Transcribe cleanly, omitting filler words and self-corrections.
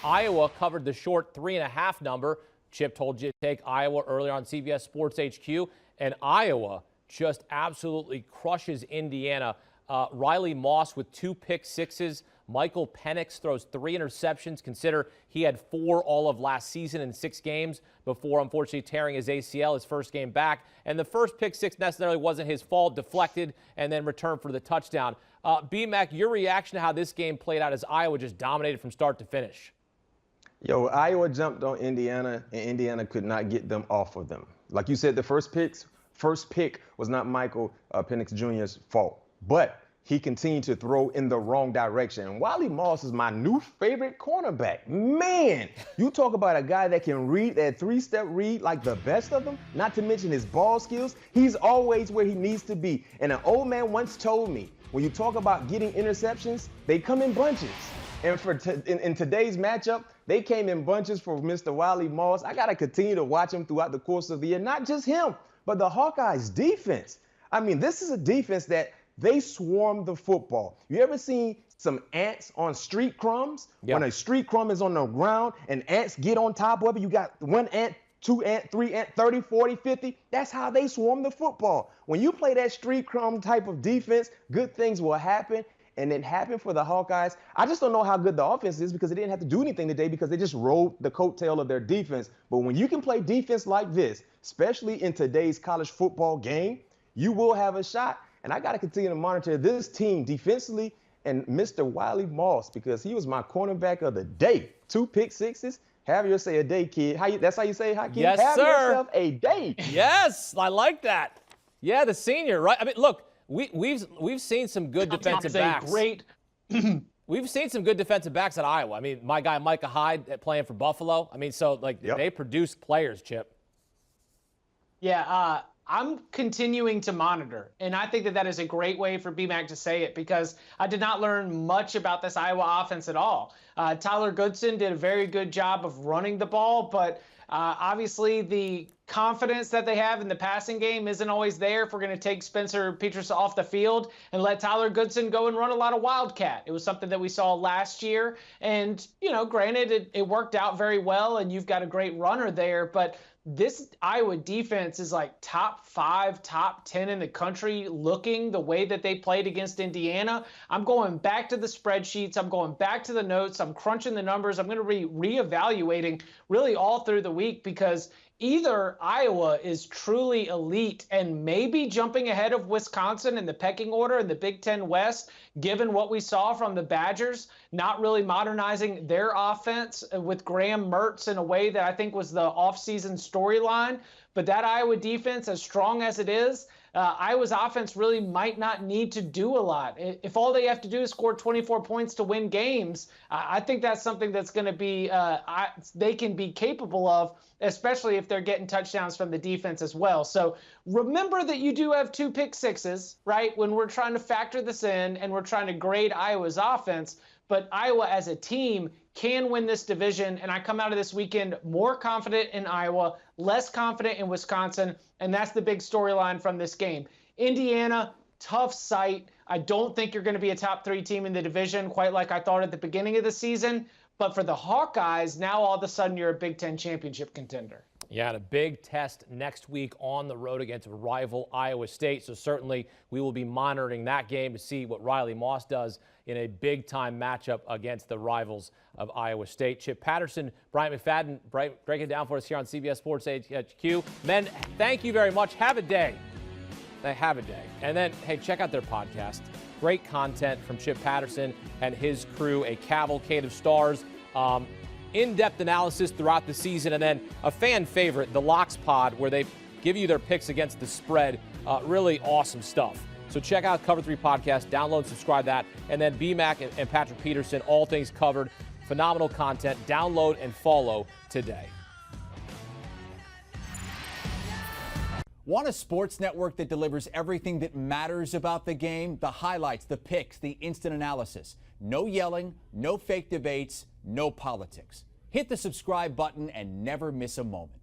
Iowa covered the short 3.5 number. Chip told you to take Iowa earlier on CBS Sports HQ, and Iowa just absolutely crushes Indiana. Riley Moss with 2 pick sixes. Michael Penix throws 3 interceptions. Consider he had 4 all of last season in 6 games before unfortunately tearing his ACL his first game back. And the first pick six necessarily wasn't his fault, deflected and then returned for the touchdown. B-Mac, your reaction to how this game played out as Iowa just dominated from start to finish? Yo, Iowa jumped on Indiana, and Indiana could not get them off of them. Like you said, the first pick was not Michael Penix Jr.'s fault, but he continued to throw in the wrong direction. And Riley Moss is my new favorite cornerback. Man, you talk about a guy that can read that 3-step read like the best of them, not to mention his ball skills. He's always where he needs to be. And an old man once told me, when you talk about getting interceptions, they come in bunches. And in today's matchup, they came in bunches for Mr. Riley Moss. I got to continue to watch him throughout the course of the year. Not just him, but the Hawkeyes defense. I mean, this is a defense that they swarm the football. You ever seen some ants on street crumbs? Yeah. When a street crumb is on the ground and ants get on top of it, you got 1 ant, 2 ant, 3 ant, 30, 40, 50. That's how they swarm the football. When you play that street crumb type of defense, good things will happen. And it happened for the Hawkeyes. I just don't know how good the offense is because they didn't have to do anything today because they just rode the coattail of their defense. But when you can play defense like this, especially in today's college football game, you will have a shot. And I got to continue to monitor this team defensively and Mr. Riley Moss because he was my cornerback of the day. 2 pick sixes. Have your say a day, kid. That's how you say, Hakeem? Yes, have sir. yourself a day. Yes, I like that. Yeah, the senior, right? I mean, look, we've seen some good defensive backs. We've seen some good defensive backs at Iowa. I mean, my guy Micah Hyde playing for Buffalo. I mean, so like They produce players, Chip. Yeah, I'm continuing to monitor, and I think that is a great way for BMAC to say it because I did not learn much about this Iowa offense at all. Tyler Goodson did a very good job of running the ball, but obviously the confidence that they have in the passing game isn't always there if we're going to take Spencer Petras off the field and let Tyler Goodson go and run a lot of Wildcat. It was something that we saw last year, and, you know, granted, it worked out very well, and you've got a great runner there, but this Iowa defense is like top 5, top 10 in the country looking the way that they played against Indiana. I'm going back to the spreadsheets. I'm going back to the notes. I'm crunching the numbers. I'm going to be reevaluating really all through the week because either Iowa is truly elite and maybe jumping ahead of Wisconsin in the pecking order in the Big Ten West, given what we saw from the Badgers, not really modernizing their offense with Graham Mertz in a way that I think was the offseason storyline. But that Iowa defense, as strong as it is, Iowa's offense really might not need to do a lot. If all they have to do is score 24 points to win games, I think that's something that's going to be they can be capable of, especially if they're getting touchdowns from the defense as well. So remember that you do have 2 pick sixes, right, when we're trying to factor this in and we're trying to grade Iowa's offense. But Iowa as a team can win this division, and I come out of this weekend more confident in Iowa, less confident in Wisconsin, and that's the big storyline from this game. Indiana, tough sight. I don't think you're going to be a top 3 team in the division, quite like I thought at the beginning of the season. But for the Hawkeyes, now all of a sudden you're a Big Ten championship contender. Yeah, and a big test next week on the road against rival Iowa State. So certainly we will be monitoring that game to see what Riley Moss does in a big-time matchup against the rivals of Iowa State. Chip Patterson, Bryant McFadden, break it down for us here on CBS Sports HQ. Men, thank you very much. Have a day. Have a day. And then, hey, check out their podcast. Great content from Chip Patterson and his crew, a cavalcade of stars. In-depth analysis throughout the season, and then a fan favorite, the Locks Pod, where they give you their picks against the spread. Really awesome stuff. So check out Cover 3 Podcast, download and subscribe that, and then BMAC and Patrick Peterson, all things covered. Phenomenal content. Download and follow today. Want a sports network that delivers everything that matters about the game? The highlights, the picks, the instant analysis. No yelling, no fake debates, no politics. Hit the subscribe button and never miss a moment.